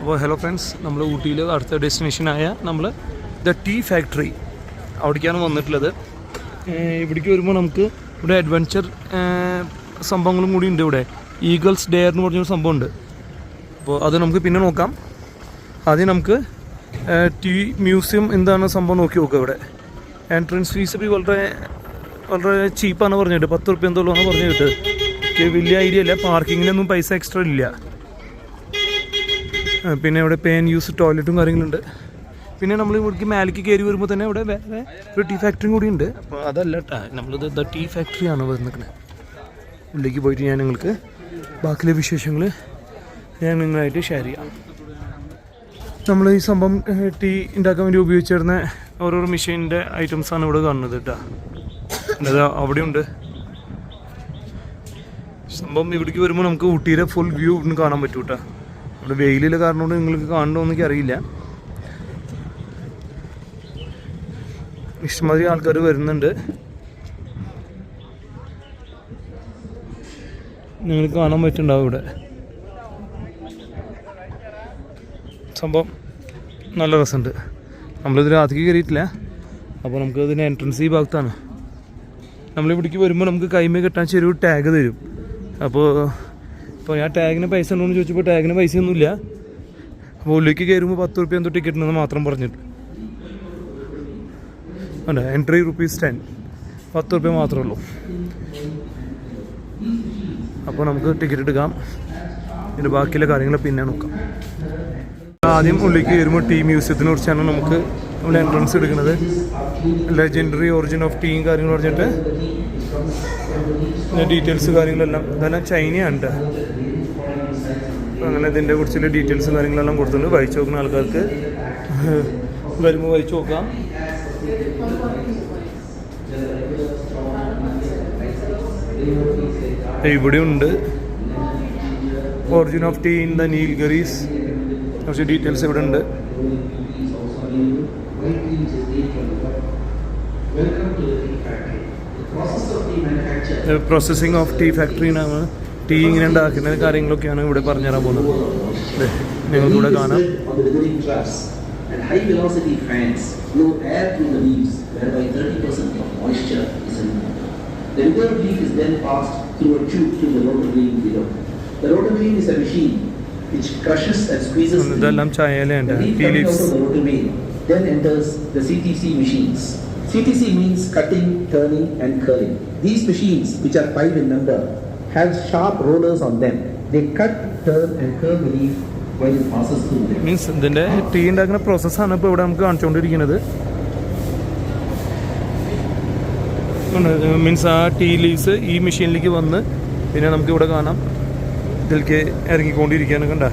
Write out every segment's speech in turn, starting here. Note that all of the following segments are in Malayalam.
അപ്പോൾ ഹലോ ഫ്രണ്ട്സ്, നമ്മൾ ഊട്ടിയിൽ അടുത്ത ഡെസ്റ്റിനേഷനായ നമ്മൾ ദ ടീ ഫാക്ടറി അവിടേക്കാണ് വന്നിട്ടുള്ളത്. ഇവിടേക്ക് വരുമ്പോൾ നമുക്ക് ഇവിടെ അഡ്വഞ്ചർ സംഭവങ്ങളും കൂടി ഉണ്ട്. ഇവിടെ ഈഗിൾസ് ഡെയർ എന്ന് പറഞ്ഞൊരു സംഭവമുണ്ട്. അപ്പോൾ അത് നമുക്ക് പിന്നെ നോക്കാം. ആദ്യം നമുക്ക് ടീ മ്യൂസിയം എന്താണ് സംഭവം നോക്കി നോക്കുക. ഇവിടെ എൻട്രൻസ് ഫീസ് ഇപ്പോൾ വളരെ ചീപ്പാണ് പറഞ്ഞിട്ട്, 10 റുപ്യ എന്തോളാണ് പറഞ്ഞിട്ട്. വലിയ ഐഡിയ ഇല്ല. പാർക്കിങ്ങിനൊന്നും പൈസ എക്സ്ട്രാ ഇല്ല. പിന്നെ ഇവിടെ പേ ആൻഡ് യൂസ് ടോയ്ലറ്റും കാര്യങ്ങളുണ്ട്. പിന്നെ നമ്മൾ ഇവിടേക്ക് മേലേക്ക് കയറി വരുമ്പോൾ തന്നെ ഇവിടെ വേറെ ഒരു ടീ ഫാക്ടറിയും കൂടി ഉണ്ട്. അപ്പോൾ അതല്ല കേട്ടോ, നമ്മളിത് ദ ടീ ഫാക്ടറിയാണ് വന്നിരിക്കുന്നത്. ഉള്ളിലേക്ക് പോയിട്ട് ഞാൻ നിങ്ങൾക്ക് ബാക്കിയുള്ള വിശേഷങ്ങൾ ഞാൻ നിങ്ങളായിട്ട് ഷെയർ ചെയ്യാം. നമ്മൾ ഈ സംഭവം ടീ ഉണ്ടാക്കാൻ വേണ്ടി ഉപയോഗിച്ചിരുന്ന ഓരോരോ മെഷീൻ്റെ ഐറ്റംസാണ് ഇവിടെ കാണുന്നത് കേട്ടോ. അത് അവിടെയുണ്ട് സംഭവം. ഇവിടേക്ക് വരുമ്പോൾ നമുക്ക് ഊട്ടിയുടെ ഫുൾ വ്യൂ ഇവിടുന്ന് കാണാൻ പറ്റും കേട്ടോ. ഇവിടെ വെയിലുള്ള കാരണം കൊണ്ട് നിങ്ങൾക്ക് കാണണമെന്ന് എനിക്കറിയില്ല. ഇഷ്ടംമാതിരി ആൾക്കാർ വരുന്നുണ്ട്. നിങ്ങൾക്ക് കാണാൻ പറ്റുന്നുണ്ടാവും ഇവിടെ. സംഭവം നല്ല രസമുണ്ട്. നമ്മളിത് രാത്രിക്ക് കയറിയിട്ടില്ല. അപ്പോൾ നമുക്ക് ഇതിൻ്റെ എൻട്രൻസ് ഈ ഭാഗത്താണ്. നമ്മളിവിടേക്ക് വരുമ്പോൾ നമുക്ക് കൈമേ കെട്ടാൻ ചെറിയൊരു ടാഗ് തരും. അപ്പോൾ ഞാൻ ടാഗിന് പൈസ ഉണ്ടോ എന്ന് ചോദിച്ചപ്പോൾ ടാഗിന് പൈസയൊന്നുമില്ല. അപ്പോൾ ഉള്ളിലേക്ക് കയറുമ്പോൾ 10 റുപ്യ എന്തോ ടിക്കറ്റ് ഉണ്ടെന്ന് മാത്രം പറഞ്ഞിട്ട് അല്ല. എൻട്രി ₹10, 10 റുപ്യ മാത്രമേ ഉള്ളൂ. അപ്പോൾ നമുക്ക് ടിക്കറ്റ് എടുക്കാം. ഇതിൻ്റെ ബാക്കിയുള്ള കാര്യങ്ങൾ പിന്നെ നോക്കാം. ആദ്യം ഉള്ളിലേക്ക് കയറുമ്പോൾ ടീ മ്യൂസിയത്തിനെ കുറിച്ചാണ് നമുക്ക് ഇവിടെ എൻട്രൻസ് എടുക്കുന്നത്. ലെജൻഡറി ഒറിജിൻ ഓഫ് ടീയും കാര്യങ്ങൾ പറഞ്ഞിട്ട് ഡീറ്റെയിൽസ് കാര്യങ്ങളെല്ലാം ഇതെല്ലാം ചൈനയാണ്. അങ്ങനെ ഇതിൻ്റെ കുറിച്ചുള്ള ഡീറ്റെയിൽസും കാര്യങ്ങളെല്ലാം കൊടുത്തിട്ടുണ്ട്. വായിച്ചു നോക്കുന്ന ആൾക്കാർക്ക് വരുമ്പോൾ വായിച്ചു നോക്കാം. ഇവിടെയുണ്ട് origin of tea in the Nilgiris. കുറച്ച് ഡീറ്റെയിൽസ് ഇവിടെ ഉണ്ട്. പ്രോസസ്സിങ് ഓഫ് ടീ ഫാക്ടറിനാണ്. ടീ ഇങ്ങനെ ഉണ്ടാക്കുന്ന കാര്യങ്ങളൊക്കെയാണ് ഇവിടെ പറഞ്ഞുതരാൻ പോകുന്നത്. നിങ്ങൾക്കിവിടെ കാണാം. ഇതെല്ലാം ചായയിലുണ്ട്. Tea leaves. Then enters the CTC machines. CTC means cutting, turning and curling. These machines, which are 5 in number, have sharp rollers on them. They cut, turn and curl the leaf while it passes through them. Means ഇതിൻ്റെ ടീ ഉണ്ടാക്കുന്ന പ്രോസസ്സാണ് ഇപ്പോൾ ഇവിടെ നമുക്ക് കാണിച്ചുകൊണ്ടിരിക്കുന്നത്. മീൻസ് ആ ടീ ലീവ്സ് ഈ മെഷീനിലേക്ക് വന്ന് പിന്നെ നമുക്കിവിടെ കാണാം ഇതിലേക്ക് ഇറങ്ങിക്കൊണ്ടിരിക്കുകയാണ്. കണ്ട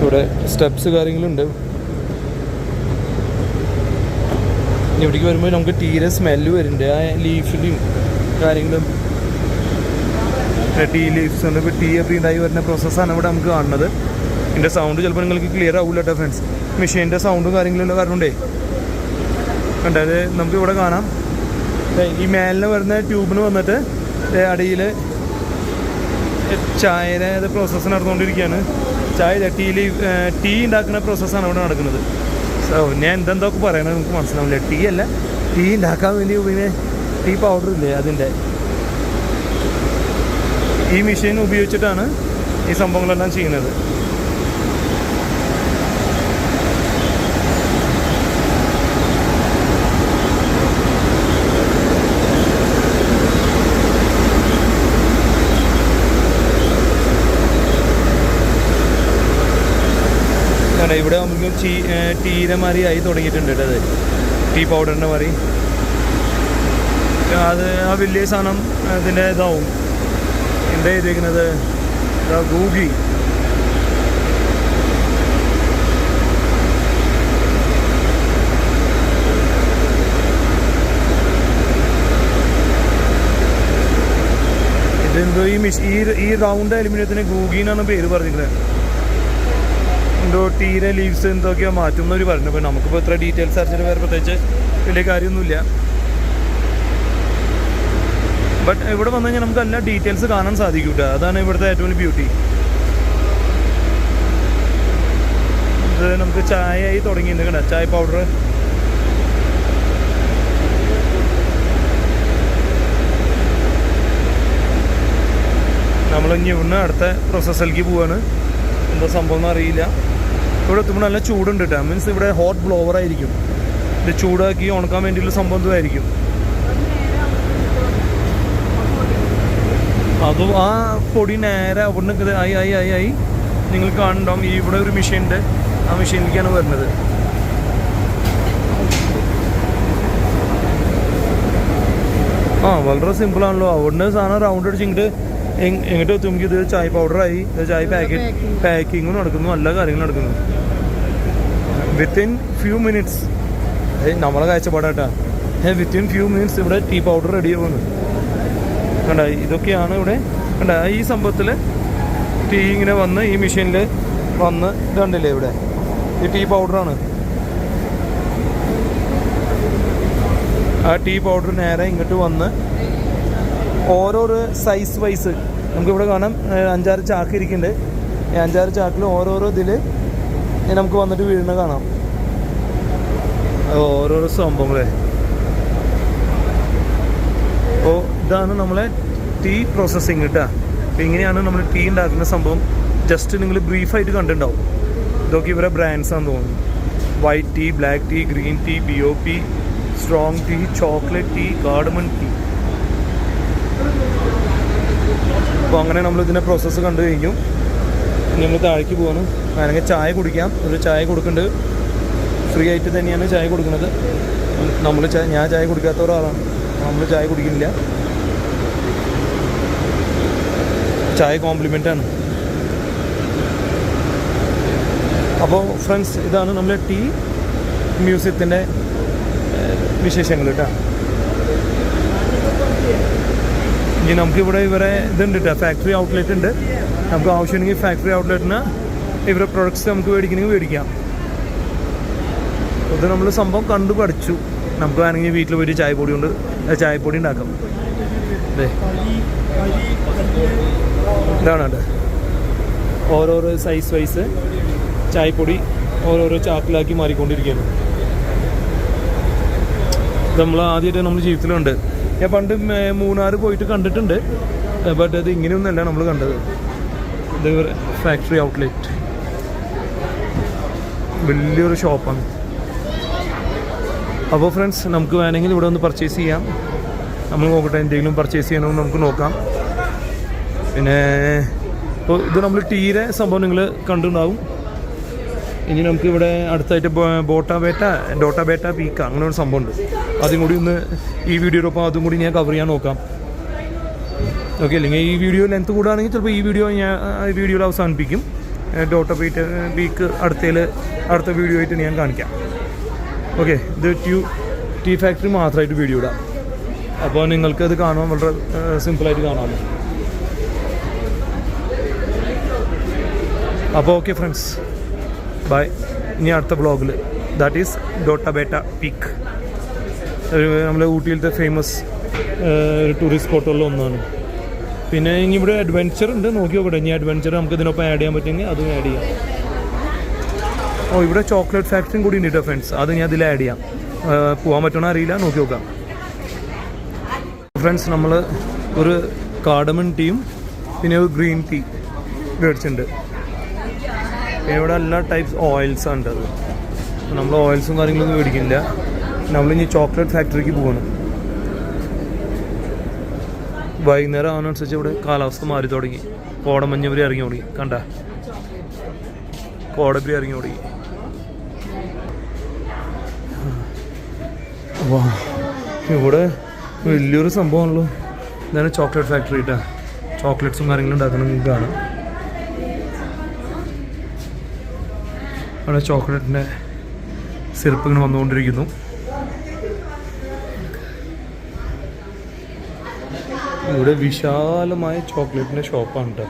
ഇവിടെ സ്റ്റെപ്സ് കാര്യങ്ങളുണ്ട്. ഇവിടേക്ക് വരുമ്പോൾ നമുക്ക് ടീയുടെ സ്മെല്ല് വരുന്നുണ്ട്. ആ ലീഫിലും കാര്യങ്ങളും ടീ ലീവ്സ് ഉണ്ട്. ഇപ്പോൾ ടീ ഒക്കെ ഉണ്ടായി വരുന്ന പ്രോസസ്സാണ് ഇവിടെ നമുക്ക് കാണുന്നത്. ഇതിൻ്റെ സൗണ്ട് ചിലപ്പോൾ നിങ്ങൾക്ക് ക്ലിയർ ആവില്ല കേട്ടോ ഫ്രണ്ട്സ്. മെഷീൻ്റെ സൗണ്ടും കാര്യങ്ങളുള്ള കാരണം കൊണ്ടേ കണ്ടത് നമുക്ക് ഇവിടെ കാണാം. ഈ മേലിന് വരുന്ന ട്യൂബിന് വന്നിട്ട് അടിയിൽ ചായയുടെ പ്രോസസ്സ് നടന്നുകൊണ്ടിരിക്കുകയാണ്. ചായ ടീ ഉണ്ടാക്കുന്ന പ്രോസസ്സാണ് ഇവിടെ നടക്കുന്നത്. സോ ഞാൻ എന്തെന്തൊക്കെ പറയണത് നമുക്ക് മനസ്സിലാവില്ല. ടീ അല്ല, ടീ ഉണ്ടാക്കാൻ വേണ്ടി പിന്നെ ടീ പൗഡർ ഇല്ലേ അതിൻ്റെ ഈ മെഷീൻ ഉപയോഗിച്ചിട്ടാണ് ഈ സംഭവങ്ങളെല്ലാം ചെയ്യുന്നത്. ഇവിടെ നമുക്ക് ടീയുടെ മാതിരി ആയി തുടങ്ങിയിട്ടുണ്ട് കേട്ടോ. അത് ടീ പൗഡറിൻ്റെ മാതിരി. അത് ആ വലിയ സാധനം അതിൻ്റെ ഇതാവും. എന്താ ചെയ്തേക്കുന്നത്? ഗൂഗി. ഇതെന്തോ ഈ റൗണ്ട് അലുമിനിയത്തിന് ഗൂഗി എന്നാണ് പേര് പറഞ്ഞിരിക്കുന്നത്. എന്തോ ടീയുടെ ലീവ്സ് എന്തൊക്കെയോ മാറ്റും എന്നവർ പറഞ്ഞു. അപ്പോൾ നമുക്കിപ്പോൾ ഇത്ര ഡീറ്റെയിൽസ് അറിഞ്ഞിട്ട് വേറെ പ്രത്യേകിച്ച് വലിയ കാര്യമൊന്നുമില്ല. ബട്ട് ഇവിടെ വന്നു കഴിഞ്ഞാൽ നമുക്ക് എല്ലാ ഡീറ്റെയിൽസ് കാണാൻ സാധിക്കും കേട്ടോ. അതാണ് ഇവിടുത്തെ ഏറ്റവും വലിയ ബ്യൂട്ടി. ഇത് നമുക്ക് ചായയായി തുടങ്ങിയിട്ടുണ്ട് കേട്ടോ, ചായ പൗഡർ. നമ്മളിനി ഇവിടുന്ന് അടുത്ത പ്രോസസ്സിലേക്ക് പോവാണ്. എന്താ സംഭവം എന്ന് അറിയില്ല. ഇവിടെ എത്തുമ്പോൾ നല്ല ചൂടുണ്ട് കേട്ടോ. മീൻസ് ഇവിടെ ഹോട്ട് ബ്ലോവർ ആയിരിക്കും. ഇത് ചൂടാക്കി ഉണക്കാൻ വേണ്ടിയുള്ള സംഭവം ഇതായിരിക്കും. അതും ആ പൊടി നേരെ അവിടുന്ന് ആയി നിങ്ങൾ കാണുന്നുണ്ടാവും. ഇവിടെ ഒരു മെഷീനുണ്ട്, ആ മെഷീനിലേക്കാണ് വരുന്നത്. വളരെ സിമ്പിളാണല്ലോ. അവിടുന്ന് സാധനം റൗണ്ട് അടിച്ച് എങ്ങോട്ട് എത്തുമ്പോൾ ഇത് ചായ പൗഡറായി, ചായ പാക്കിങ്ങും നടക്കുന്നു, എല്ലാ കാര്യങ്ങളും നടക്കുന്നു. വിത്തിൻ ഫ്യൂ മിനിറ്റ്സ്, നമ്മളെ കാഴ്ചപ്പാടാട്ടാ, വിത്തിൻ ഫ്യൂ മിനിറ്റ്സ് ഇവിടെ ടീ പൗഡർ റെഡി ആവുന്നു. കണ്ട, ഇതൊക്കെയാണ് ഇവിടെ. കണ്ട, ഈ സംഭവത്തിൽ ടീ ഇങ്ങനെ വന്ന് ഈ മെഷീനിൽ വന്ന് ഇതുണ്ടല്ലേ ഇവിടെ, ഈ ടീ പൗഡറാണ്. ആ ടീ പൗഡർ നേരെ ഇങ്ങോട്ട് വന്ന് ഓരോരോ സൈസ് വൈസ് നമുക്കിവിടെ കാണാം. 5-6 ചാക്ക് ഇരിക്കുന്നുണ്ട്. ഈ 5-6 ചാക്കിൽ ഓരോരോ ഇതിൽ നമുക്ക് വന്നിട്ട് വീഴുന്ന കാണാം. ഓരോരോ സംഭവങ്ങളെ. അപ്പോൾ ഇതാണ് നമ്മളെ ടീ പ്രോസസ്സിങ് കേട്ടോ. അപ്പോൾ ഇങ്ങനെയാണ് നമ്മൾ ടീ ഉണ്ടാക്കുന്ന സംഭവം. ജസ്റ്റ് നിങ്ങൾ ബ്രീഫായിട്ട് കണ്ടിട്ടുണ്ടാവും. ഇതൊക്കെ ഇവരെ ബ്രാൻഡ്സാണെന്ന് തോന്നുന്നു. White tea, black tea, green tea, BOP, strong tea, chocolate tea, cardamom tea. അപ്പോൾ അങ്ങനെ നമ്മളിതിൻ്റെ പ്രോസസ്സ് കണ്ടു കഴിഞ്ഞു. നമ്മൾ താഴേക്ക് പോവാണ്. വേണമെങ്കിൽ ചായ കുടിക്കാം. ഒരു ചായ കൊടുക്കുന്നുണ്ട്, ഫ്രീ ആയിട്ട് തന്നെയാണ് ചായ കൊടുക്കുന്നത്. ഞാൻ ചായ കുടിക്കാത്ത ഒരാളാണ്, നമ്മൾ ചായ കുടിക്കുന്നില്ല. ചായ കോംപ്ലിമെൻ്റാണ്. അപ്പോൾ ഫ്രണ്ട്സ്, ഇതാണ് നമ്മുടെ ടീ മ്യൂസിയത്തിൻ്റെ വിശേഷങ്ങൾ കേട്ടോ. ഇനി നമുക്കിവിടെ ഇവരെ ഇതുണ്ട് കേട്ടോ, ഫാക്ടറി ഔട്ട്ലെറ്റ് ഉണ്ട്. നമുക്ക് ആവശ്യമുണ്ടെങ്കിൽ ഫാക്ടറി ഔട്ട്ലെറ്റിന് ഇവരെ പ്രൊഡക്ട്സ് നമുക്ക് മേടിക്കണമെങ്കിൽ മേടിക്കാം. ഇത് നമ്മൾ സംഭവം കണ്ടു പഠിച്ചു. നമുക്ക് വേണമെങ്കിൽ വീട്ടിൽ പോയിട്ട് ചായപ്പൊടി ഉണ്ടാക്കാം. അതെ, ഇതാണ് കേട്ടോ ഓരോരോ സൈസ് വൈസ് ചായപ്പൊടി ഓരോരോ ചാക്കിലാക്കി മാറിക്കൊണ്ടിരിക്കുകയാണ്. നമ്മൾ ആദ്യമായിട്ട് നമ്മൾ ജീവിതത്തിലുണ്ട്. ഞാൻ പണ്ട് മൂന്നാർ പോയിട്ട് കണ്ടിട്ടുണ്ട്, ബട്ട് അത് ഇങ്ങനെയൊന്നുമല്ല നമ്മൾ കണ്ടത്. ഇത് ഫാക്ടറി ഔട്ട്ലെറ്റ് വലിയൊരു ഷോപ്പാണ്. അപ്പോൾ ഫ്രണ്ട്സ്, നമുക്ക് വേണമെങ്കിൽ ഇവിടെ ഒന്ന് പർച്ചേസ് ചെയ്യാം. നമ്മൾ നോക്കട്ടെ, എന്തെങ്കിലും പർച്ചേസ് ചെയ്യണമെന്ന് നമുക്ക് നോക്കാം. പിന്നെ ഇപ്പോൾ ഇത് നമ്മൾ ടീരെ സംഭവം നിങ്ങൾ കണ്ടിട്ടുണ്ടാവും. ഇനി നമുക്ക് ഇവിടെ അടുത്തായിട്ട് ഡോട്ടാബേട്ട പീക്ക അങ്ങനെ ഒരു സംഭവമുണ്ട്. അതും കൂടി ഒന്ന് ഈ വീഡിയോടൊപ്പം അതും കൂടി ഞാൻ കവർ ചെയ്യാൻ നോക്കാം. ഓക്കെ, അല്ലെങ്കിൽ ഈ വീഡിയോ ലെങ്ത് കൂടുകയാണെങ്കിൽ ചിലപ്പോൾ ഈ വീഡിയോയിൽ അവസാനിപ്പിക്കും. ഡോട്ടാബേട്ട പീക്ക് അടുത്ത വീഡിയോ ആയിട്ട് ഞാൻ കാണിക്കാം. ഓക്കെ, ഇത് ടീ ഫാക്ടറി മാത്രമായിട്ട് വീഡിയോ ഇടാം. അപ്പോൾ നിങ്ങൾക്കത് കാണാൻ വളരെ സിമ്പിളായിട്ട് കാണാമല്ലോ. അപ്പോൾ ഓക്കെ ഫ്രണ്ട്സ്, ബൈ. ഇനി അടുത്ത ബ്ലോഗിൽ, ദാറ്റ് ഈസ് ഡോട്ടാബേട്ട പീക്ക്, നമ്മളെ ഊട്ടിയിലത്തെ ഫേമസ് ഒരു ടൂറിസ്റ്റ് സ്പോട്ടുകളിൽ ഒന്നാണ്. പിന്നെ ഇനി ഇവിടെ അഡ്വഞ്ചർ ഉണ്ട്, നോക്കി നോക്കട്ടെ. ഇനി അഡ്വഞ്ചർ നമുക്ക് ഇതിനൊപ്പം ആഡ് ചെയ്യാൻ പറ്റുമെങ്കിൽ അതും ആഡ് ചെയ്യാം. ഇവിടെ ചോക്ലേറ്റ് ഫാക്ടറിയും കൂടി ഉണ്ട് കേട്ടോ ഫ്രണ്ട്സ്. അത് ഞാൻ അതിൽ ആഡ് ചെയ്യാം. പോകാൻ പറ്റണോ അറിയില്ല, നോക്കി നോക്കാം. ഫ്രണ്ട്സ്, നമ്മൾ ഒരു കാർഡമൺ ടീയും പിന്നെ ഒരു ഗ്രീൻ ടീ മേടിച്ചിട്ടുണ്ട്. ഇവിടെ എല്ലാ ടൈപ്സ് ഓയിൽസാണ് ഉണ്ടത്. നമ്മൾ ഓയിൽസും കാര്യങ്ങളൊന്നും മേടിക്കുന്നില്ല. നമ്മളിനി ചോക്ലേറ്റ് ഫാക്ടറിക്ക് പോകണം. വൈകുന്നേരം ആവുന്നതനുസരിച്ച് ഇവിടെ കാലാവസ്ഥ മാറി തുടങ്ങി. കോടമഞ്ഞവരി ഇറങ്ങി തുടങ്ങി. കണ്ട, കോടബരി ഇറങ്ങി തുടങ്ങി. ഇവിടെ വലിയൊരു സംഭവമാണല്ലോ. ഇതാണ് ചോക്ലേറ്റ് ഫാക്ടറി കേട്ടോ. ചോക്ലേറ്റ്സും കാര്യങ്ങളും ഉണ്ടാക്കണം നിങ്ങൾക്ക് കാണാം. അവിടെ ചോക്ലേറ്റിൻ്റെ സിറപ്പ് ഇങ്ങനെ വന്നുകൊണ്ടിരിക്കുന്നു. ഇവിടെ വിശാലമായ ചോക്ലേറ്റിൻ്റെ ഷോപ്പാണ് കേട്ടോ.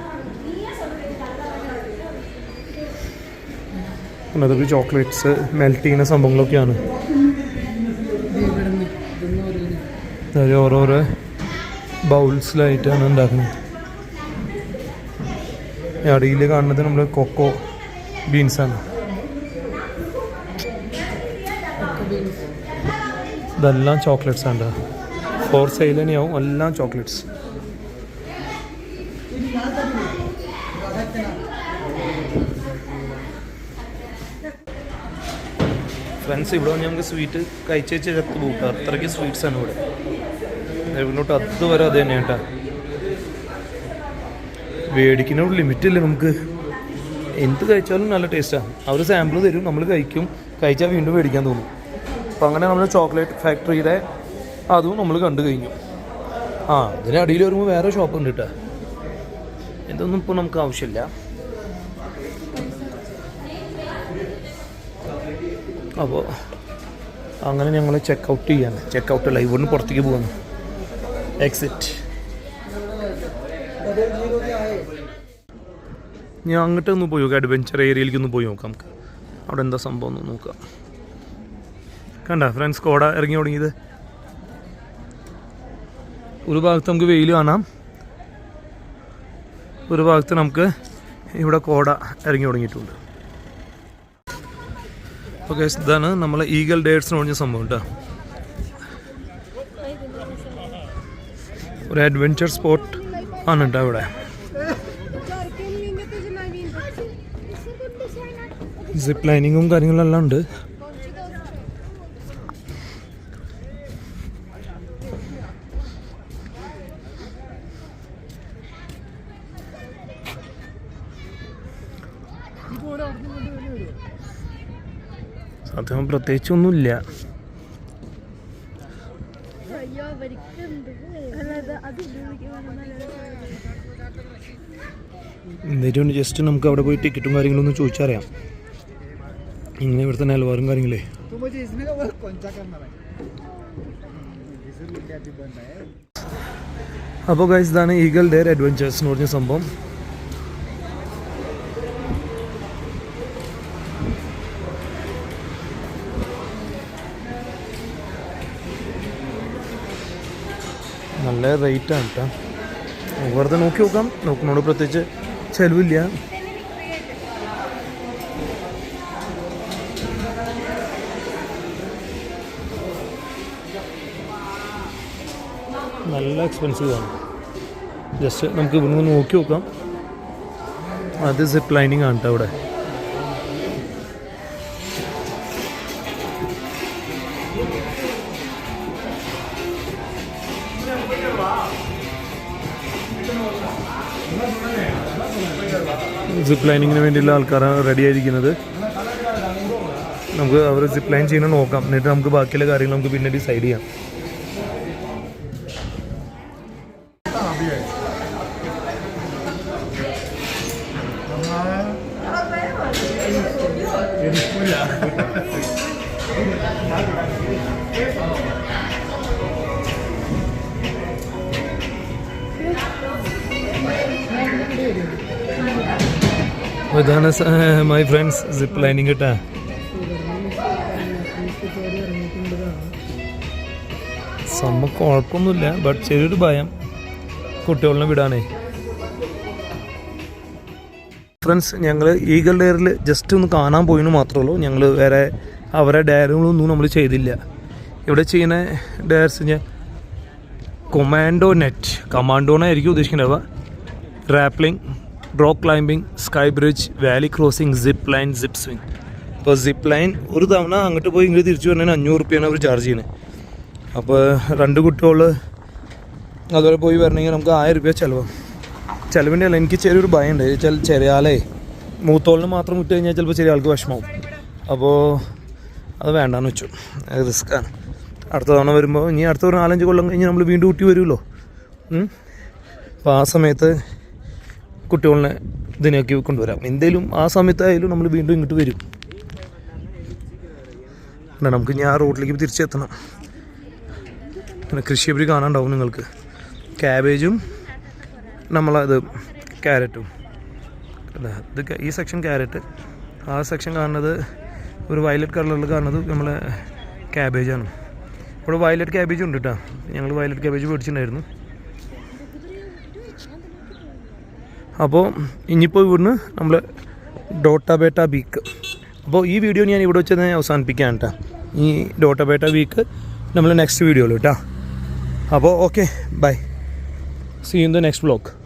അതൊക്കെ ചോക്ലേറ്റ്സ് മെൽറ്റ് ചെയ്യുന്ന സംഭവങ്ങളൊക്കെയാണ്. ഓരോരോ ബൗൾസിലായിട്ടാണ് ഉണ്ടാക്കുന്നത്. അടിയിൽ കാണുന്നത് നമ്മൾ കൊക്കോ ബീൻസാണ്. ഇതെല്ലാം ചോക്ലേറ്റ്സ് ആണ്. ഫോർ സെയിൽ തന്നെയാവും എല്ലാം ചോക്ലേറ്റ്സ്. ഫ്രണ്ട്സ്, ഇവിടെ നമുക്ക് സ്വീറ്റ് കഴിച്ച് ചത്ത് പോകട്ടെ, അത്രയ്ക്ക് സ്വീറ്റ്സാണ് ഇവിടെ. ഇവിടോട്ട് അതുവരെ അത് തന്നെയാണ് കേട്ടോ. മേടിക്കുന്ന ലിമിറ്റില്ല, നമുക്ക് എന്ത് കഴിച്ചാലും നല്ല ടേസ്റ്റാണ്. അവർ സാമ്പിൾ തരും, നമ്മൾ കഴിക്കും, കഴിച്ചാൽ വീണ്ടും മേടിക്കാൻ തോന്നും. അപ്പോൾ അങ്ങനെ നമ്മൾ ചോക്ലേറ്റ് ഫാക്ടറിയുടെ അതും നമ്മൾ കണ്ടു കഴിഞ്ഞു. ഇതിനടിയിൽ വരുമ്പോൾ വേറെ ഷോപ്പ് ഉണ്ട് കേട്ടോ. ഇതൊന്നും ഇപ്പോൾ നമുക്ക് ആവശ്യമില്ല. അപ്പോൾ അങ്ങനെ ഞങ്ങൾ ചെക്കൗട്ട് ചെയ്യാണ്. ചെക്കൗട്ടല്ല, ഇവിടുന്ന് പുറത്തേക്ക് പോകാണ്. എക്സിറ്റ്. ഞാൻ അങ്ങോട്ടൊന്ന് പോയി നോക്കാം, അഡ്വെഞ്ചർ ഏരിയയിലേക്ക് ഒന്ന് പോയി നോക്കാം. നമുക്ക് അവിടെ എന്താ സംഭവം ഒന്ന് നോക്കാം. കണ്ട ഫ്രണ്ട്സ്, കോട ഇറങ്ങി തുടങ്ങിയത്. ഒരു ഭാഗത്ത് നമുക്ക് വെയിൽ കാണാം, ഒരു ഭാഗത്ത് നമുക്ക് ഇവിടെ കോട ഇറങ്ങി തുടങ്ങിയിട്ടുണ്ട്. ഓക്കെ, ഇതാണ് നമ്മളെ ഈഗിൾ ഡേറ്റ്സ് എന്ന് പറഞ്ഞ സംഭവം കേട്ടോ. ഒരു അഡ്വെഞ്ചർ സ്പോട്ട് ആണ് കേട്ടോ ഇവിടെ. സിപ്പ് ലൈനിങ്ങും കാര്യങ്ങളെല്ലാം ഉണ്ട്. സത്യം പ്രത്യേകിച്ചൊന്നുമില്ല. എന്നിട്ടും ജസ്റ്റ് നമുക്ക് അവിടെ പോയി ടിക്കറ്റും കാര്യങ്ങളൊന്നും ചോദിച്ചറിയാം. ഇങ്ങനെ ഇവിടുത്തെ നിലവാരം കാര്യങ്ങളേ. അപ്പോൾ ഗൈസ്, ഇതാണ് ഈഗിൾ ഡെയർ അഡ്വഞ്ചേഴ്സ് എന്ന് പറഞ്ഞ സംഭവം. നല്ല റേറ്റാണ് കേട്ടോ. വെറുതെ നോക്കി നോക്കാം, നോക്കുന്നോട് പ്രത്യേകിച്ച് ചിലവില്ല. നല്ല എക്സ്പെൻസീവാണ്. ജസ്റ്റ് നമുക്ക് ഇവിടുന്ന് നോക്കി നോക്കാം. അത് സിപ്പ് ലൈനിങ് ആണ് കേട്ടോ അവിടെ. സിപ്പ് ലൈനിങ്ങിന് വേണ്ടിയുള്ള ആൾക്കാരാണ് റെഡി ആയിരിക്കുന്നത്. നമുക്ക് അവർ സിപ്പ് ലൈൻ ചെയ്യുന്നത് നോക്കാം, എന്നിട്ട് നമുക്ക് ബാക്കിയുള്ള കാര്യങ്ങൾ നമുക്ക് പിന്നെ ഡിസൈഡ് ചെയ്യാം. ഇതാണ് മൈ ഫ്രണ്ട്സ് സിപ്പ് ലൈനിങ് കേട്ടാ. നമുക്ക് കുഴപ്പമൊന്നുമില്ല, ബട്ട് ചെറിയൊരു ഭയം കുട്ടികളെ വിടാനേ. ഫ്രണ്ട്സ്, ഞങ്ങൾ ഈഗിൾ ഡെയറിൽ ജസ്റ്റ് ഒന്ന് കാണാൻ പോയെന്ന് മാത്രമേ ഉള്ളൂ. ഞങ്ങൾ വേറെ അവരെ ഡയറുകളൊന്നും നമ്മൾ ചെയ്തില്ല. ഇവിടെ ചെയ്യുന്ന ഡയർസ് ഞാൻ കൊമാൻഡോ നെറ്റ്, കമാൻഡോനായിരിക്കും ഉദ്ദേശിക്കുന്നുണ്ടാവുക. Rappelling, rock climbing, sky bridge, valley crossing, zip line, zip swing. അപ്പോൾ സിപ്പ് ലൈൻ ഒരു തവണ അങ്ങോട്ട് പോയി ഇങ്ങോട്ട് തിരിച്ചു വരണതിന് 500 റുപ്യാണ് അവർ ചാർജ് ചെയ്യുന്നത്. അപ്പോൾ 2 കുട്ടികൾ അതുപോലെ പോയി വരണമെങ്കിൽ നമുക്ക് 1000 രൂപ ചിലവാകും. ചിലവിൻ്റെ അല്ല, എനിക്ക് ചെറിയൊരു ഭയമുണ്ട്. ചെറിയ ആളെ മൂത്തോളിന് മാത്രം വിട്ട് കഴിഞ്ഞാൽ ചിലപ്പോൾ ചെറിയ ആൾക്ക് വിഷമാവും. അപ്പോൾ അത് വേണ്ടാന്ന് വെച്ചു, റിസ്ക്കാണ്. അടുത്ത തവണ വരുമ്പോൾ ഇനി അടുത്ത ഒരു 4-5 കൊല്ലം കഴിഞ്ഞ് നമ്മൾ വീണ്ടും ഊട്ടി വരുമല്ലോ. അപ്പോൾ ആ സമയത്ത് കുട്ടികളെ ഇതിനൊക്കെ കൊണ്ടുവരാം. എന്തെങ്കിലും ആ സമയത്തായാലും നമ്മൾ വീണ്ടും ഇങ്ങോട്ട് വരും. നമുക്ക് ഇനി ആ റോഡിലേക്ക് തിരിച്ചെത്തണം. പിന്നെ കൃഷി അവർ കാണാനുണ്ടാവും നിങ്ങൾക്ക്. ക്യാബേജും നമ്മളത് ക്യാരറ്റും. ഇത് ഈ സെക്ഷൻ ക്യാരറ്റ്, ആ സെക്ഷൻ കാണുന്നത് ഒരു വയലറ്റ് കളറിൽ കാണുന്നത് നമ്മളെ ക്യാബേജാണ്. ഇവിടെ വയലറ്റ് ക്യാബേജ് ഉണ്ട് കേട്ടോ. ഞങ്ങൾ വയലറ്റ് ക്യാബേജ് മേടിച്ചിട്ടുണ്ടായിരുന്നു. അപ്പോൾ ഇനിയിപ്പോൾ ഇവിടുന്ന് നമ്മൾ ഡോട്ടാബേട്ട വീക്ക്. അപ്പോൾ ഈ വീഡിയോ ഞാൻ ഇവിടെ വെച്ച് അവസാനിപ്പിക്കാം കേട്ടോ. ഈ ഡോട്ടാബേട്ട വീക്ക് നമ്മൾ നെക്സ്റ്റ് വീഡിയോയിൽ കേട്ടോ. അപ്പോൾ okay, bye, see you in the next vlog.